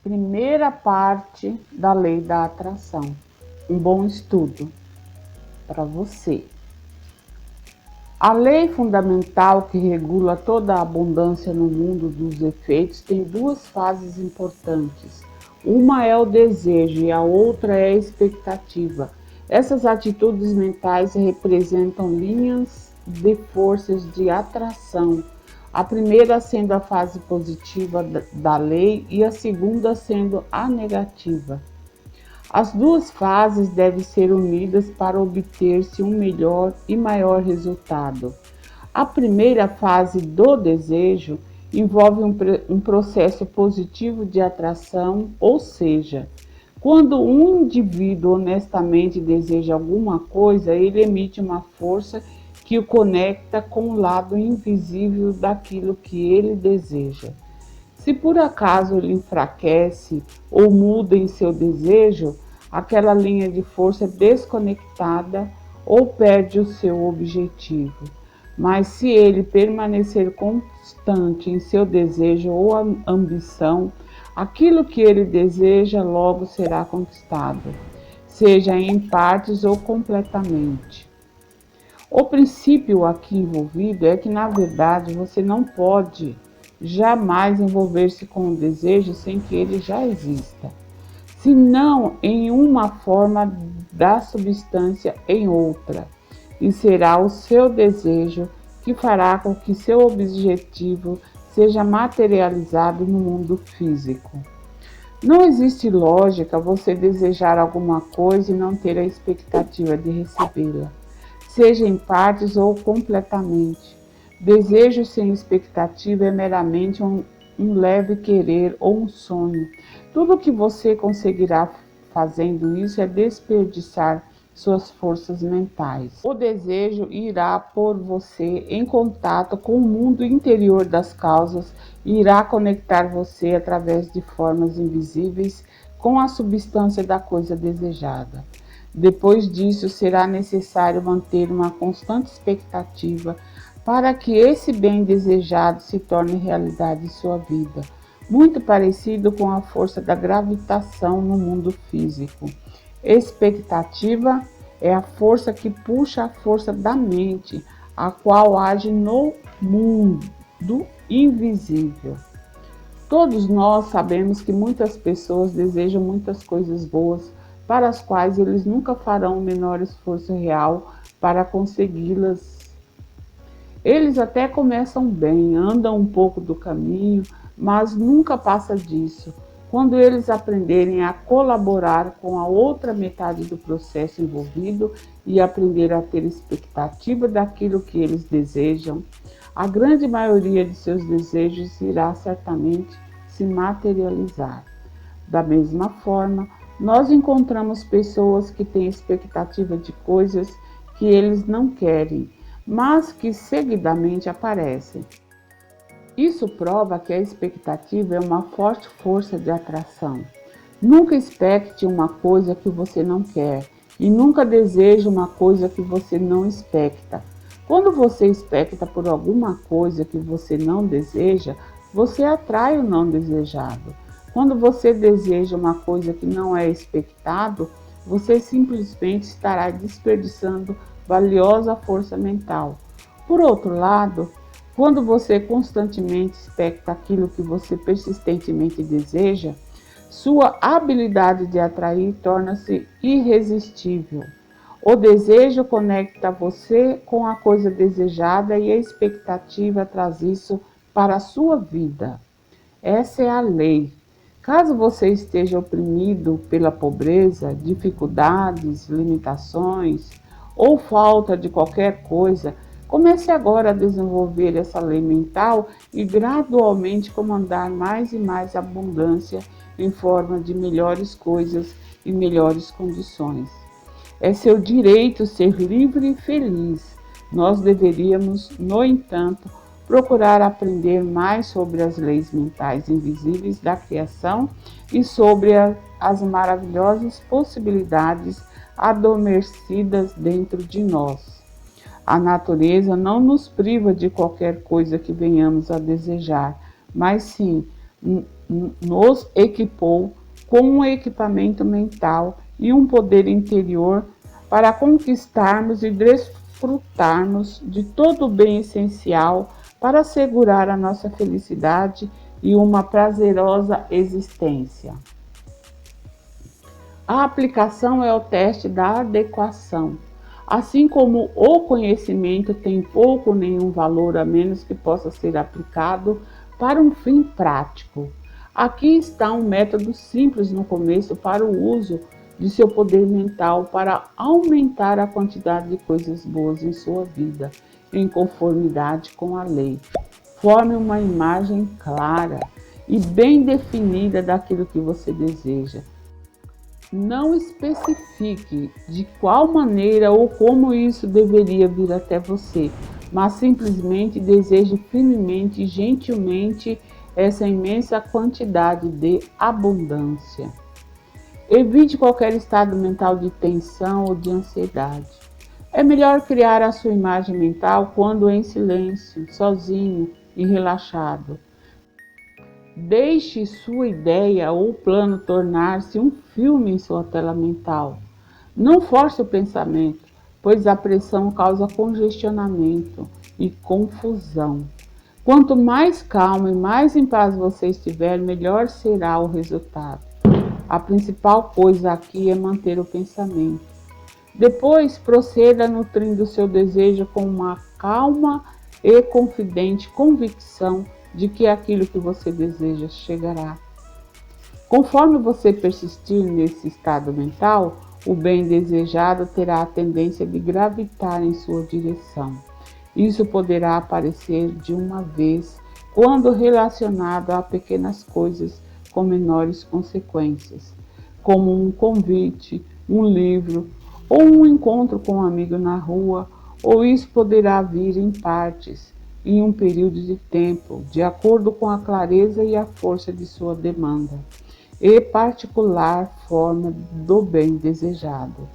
Primeira parte da lei da atração. Um bom estudo para você. A lei fundamental que regula toda a abundância no mundo dos efeitos tem duas fases importantes. Uma é o desejo e a outra é a expectativa. Essas atitudes mentais representam linhas de forças de atração. A primeira sendo a fase positiva da lei e a segunda sendo a negativa. As duas fases devem ser unidas para obter-se um melhor e maior resultado. A primeira fase do desejo envolve um processo positivo de atração, ou seja, quando um indivíduo honestamente deseja alguma coisa, ele emite uma força que o conecta com o lado invisível daquilo que ele deseja. Se por acaso ele enfraquece ou muda em seu desejo, aquela linha de força é desconectada ou perde o seu objetivo. Mas se ele permanecer constante em seu desejo ou ambição, aquilo que ele deseja logo será conquistado, seja em partes ou completamente. O princípio aqui envolvido é que, na verdade, você não pode jamais envolver-se com o desejo sem que ele já exista, senão em uma forma da substância em outra, e será o seu desejo que fará com que seu objetivo seja materializado no mundo físico. Não existe lógica você desejar alguma coisa e não ter a expectativa de recebê-la, seja em partes ou completamente. Desejo sem expectativa é meramente um leve querer ou um sonho. Tudo o que você conseguirá fazendo isso é desperdiçar suas forças mentais. O desejo irá pôr você em contato com o mundo interior das causas e irá conectar você através de formas invisíveis com a substância da coisa desejada. Depois disso, será necessário manter uma constante expectativa para que esse bem desejado se torne realidade em sua vida, muito parecido com a força da gravitação no mundo físico. Expectativa é a força que puxa a força da mente, a qual age no mundo invisível. Todos nós sabemos que muitas pessoas desejam muitas coisas boas, para as quais eles nunca farão o menor esforço real para consegui-las. Eles até começam bem, andam um pouco do caminho, mas nunca passa disso. Quando eles aprenderem a colaborar com a outra metade do processo envolvido e aprender a ter expectativa daquilo que eles desejam, a grande maioria de seus desejos irá certamente se materializar. Da mesma forma, nós encontramos pessoas que têm expectativa de coisas que eles não querem, mas que seguidamente aparecem. Isso prova que a expectativa é uma forte força de atração. Nunca expecte uma coisa que você não quer e nunca deseje uma coisa que você não expecta. Quando você expecta por alguma coisa que você não deseja, você atrai o não desejado. Quando você deseja uma coisa que não é expectado, você simplesmente estará desperdiçando valiosa força mental. Por outro lado, quando você constantemente expecta aquilo que você persistentemente deseja, sua habilidade de atrair torna-se irresistível. O desejo conecta você com a coisa desejada e a expectativa traz isso para a sua vida. Essa é a lei. Caso você esteja oprimido pela pobreza, dificuldades, limitações ou falta de qualquer coisa, comece agora a desenvolver essa lei mental e gradualmente comandar mais e mais abundância em forma de melhores coisas e melhores condições. É seu direito ser livre e feliz. Nós deveríamos, no entanto, procurar aprender mais sobre as leis mentais invisíveis da criação e sobre as maravilhosas possibilidades adormecidas dentro de nós. A natureza não nos priva de qualquer coisa que venhamos a desejar, mas sim nos equipou com um equipamento mental e um poder interior para conquistarmos e desfrutarmos de todo o bem essencial para assegurar a nossa felicidade e uma prazerosa existência. A aplicação é o teste da adequação. Assim como o conhecimento tem pouco ou nenhum valor a menos que possa ser aplicado para um fim prático. Aqui está um método simples no começo para o uso de seu poder mental para aumentar a quantidade de coisas boas em sua vida, em conformidade com a lei. Forme uma imagem clara e bem definida daquilo que você deseja. Não especifique de qual maneira ou como isso deveria vir até você, mas simplesmente deseje firmemente e gentilmente essa imensa quantidade de abundância. Evite qualquer estado mental de tensão ou de ansiedade. É melhor criar a sua imagem mental quando em silêncio, sozinho e relaxado. Deixe sua ideia ou plano tornar-se um filme em sua tela mental. Não force o pensamento, pois a pressão causa congestionamento e confusão. Quanto mais calmo e mais em paz você estiver, melhor será o resultado. A principal coisa aqui é manter o pensamento. Depois, proceda nutrindo seu desejo com uma calma e confidente convicção de que aquilo que você deseja chegará. Conforme você persistir nesse estado mental, o bem desejado terá a tendência de gravitar em sua direção. Isso poderá aparecer de uma vez, quando relacionado a pequenas coisas com menores consequências, como um convite, um livro ou um encontro com um amigo na rua, ou isso poderá vir em partes, em um período de tempo, de acordo com a clareza e a força de sua demanda e particular forma do bem desejado.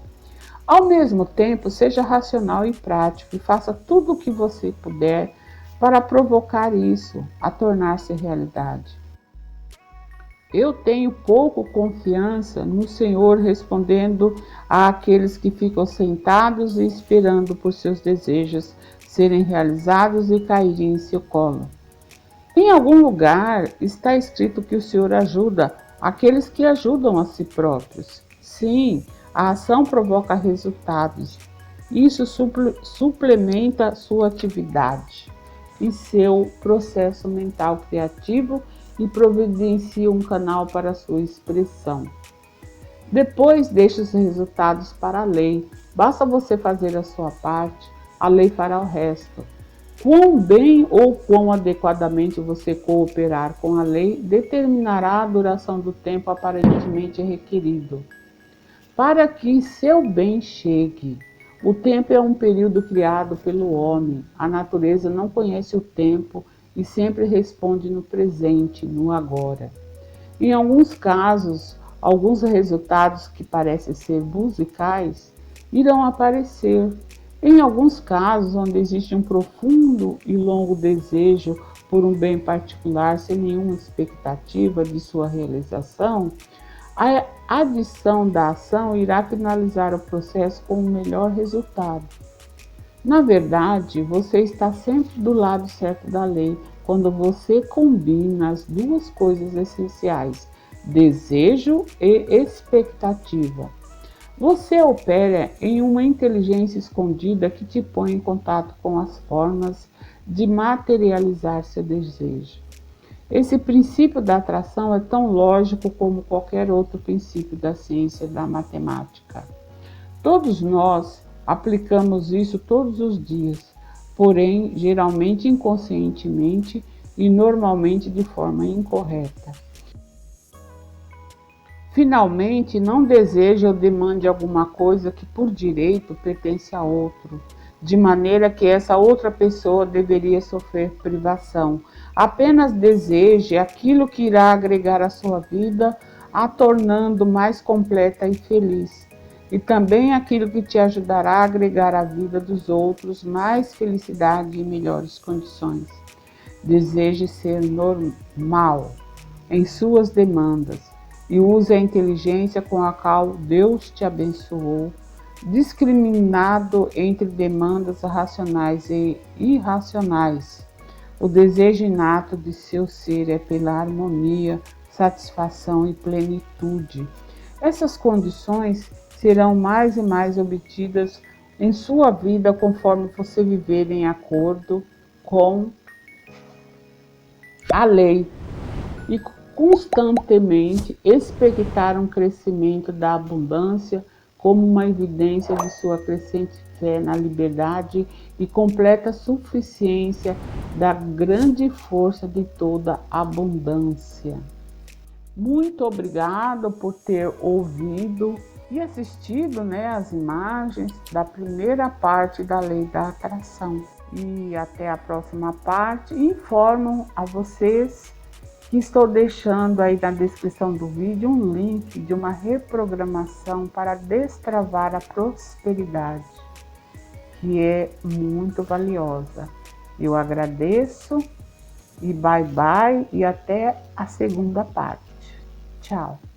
Ao mesmo tempo, seja racional e prático e faça tudo o que você puder para provocar isso a tornar-se realidade. Eu tenho pouco confiança no Senhor respondendo àqueles que ficam sentados e esperando por seus desejos serem realizados e caírem em seu colo. Em algum lugar está escrito que o Senhor ajuda aqueles que ajudam a si próprios. Sim, a ação provoca resultados. Isso suplementa sua atividade e seu processo mental criativo e providencia um canal para sua expressão. Depois deixe os resultados para a lei. Basta você fazer a sua parte, a lei fará o resto. Quão bem ou quão adequadamente você cooperar com a lei determinará a duração do tempo aparentemente requerido. Para que seu bem chegue, o tempo é um período criado pelo homem. A natureza não conhece o tempo e sempre responde no presente, no agora. Em alguns casos, alguns resultados que parecem ser musicais irão aparecer. Em alguns casos, onde existe um profundo e longo desejo por um bem particular, sem nenhuma expectativa de sua realização, a adição da ação irá finalizar o processo com o melhor resultado. Na verdade, você está sempre do lado certo da lei quando você combina as duas coisas essenciais, desejo e expectativa. Você opera em uma inteligência escondida que te põe em contato com as formas de materializar seu desejo. Esse princípio da atração é tão lógico como qualquer outro princípio da ciência da matemática. Todos nós aplicamos isso todos os dias, porém, geralmente inconscientemente e normalmente de forma incorreta. Finalmente, não deseje ou demande alguma coisa que por direito pertence a outro, de maneira que essa outra pessoa deveria sofrer privação. Apenas deseje aquilo que irá agregar à sua vida, a tornando mais completa e feliz, e também aquilo que te ajudará a agregar à vida dos outros mais felicidade e melhores condições. Deseje ser normal. em suas demandas e use a inteligência com a qual Deus te abençoou, discriminado entre demandas racionais e irracionais. O desejo inato de seu ser é pela harmonia, satisfação e plenitude. Essas condições serão mais e mais obtidas em sua vida conforme você viver em acordo com a lei e constantemente expectar um crescimento da abundância como uma evidência de sua crescente fé na liberdade e completa suficiência da grande força de toda abundância. Muito obrigado por ter ouvido e assistido, as imagens da primeira parte da Lei da Atração. E até a próxima parte. Informo a vocês que estou deixando aí na descrição do vídeo um link de uma reprogramação para destravar a prosperidade, que é muito valiosa. Eu agradeço e bye bye e até a segunda parte. Tchau.